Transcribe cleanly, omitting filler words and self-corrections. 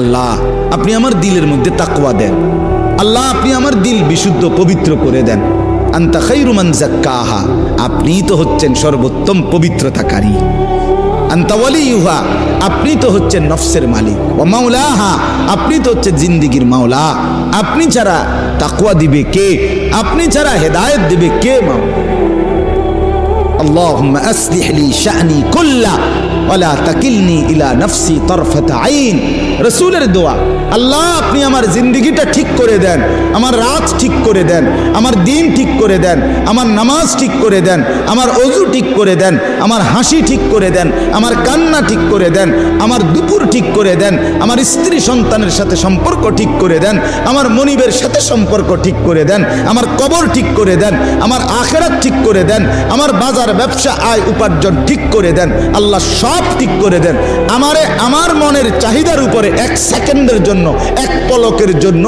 আল্লাহ আপনি আমার দিলের মধ্যে তাকওয়া দেন। আল্লাহ আপনি আমার দিল বিশুদ্ধ পবিত্র করে দেন। আনতা খায়রু মান যাক্কাহা, আপনিই তো হচ্ছেন সর্বোত্তম পবিত্রতাকারী। আনতা ওয়ালিয়ুহা, আপনি তো হচ্ছেন নফসের মালিক। ওয়া মাওলাহা, আপনি তো হচ্ছেন জিন্দেগীর মাওলা। আপনি ছাড়া তাকওয়া দিবে কে? আপনি ছাড়া হেদায়েত দিবে কে? মাওলা আল্লাহুম্মা আসলিহ লি শা'নি কুল্লা ওয়ালা তাকিলনি ইলা নফসি তরফাতা আইন। রাসূলের দোয়া, আল্লাহ আপনি আমার জিন্দেগিটা ঠিক করে দেন, আমার রাত ঠিক করে দেন, আমার দিন ঠিক করে দেন, আমার নামাজ ঠিক করে দেন, আমার ওযু ঠিক করে দেন, আমার হাসি ঠিক করে দেন, আমার কান্না ঠিক করে দেন, আমার দুপুর ঠিক করে দেন, আমার স্ত্রী সন্তানের সাথে সম্পর্ক ঠিক করে দেন, আমার মনিবের সাথে সম্পর্ক ঠিক করে দেন, আমার কবর ঠিক করে দেন, আমার আখিরাত ঠিক করে দেন, আমার বাজার ব্যবসা আয় উপার্জন ঠিক করে দেন। আল্লাহ সব ঠিক করে দেন। আমারে আমার মনের চাহিদার উপরে এক সেকেন্ডের জন্য, এক পলকের জন্য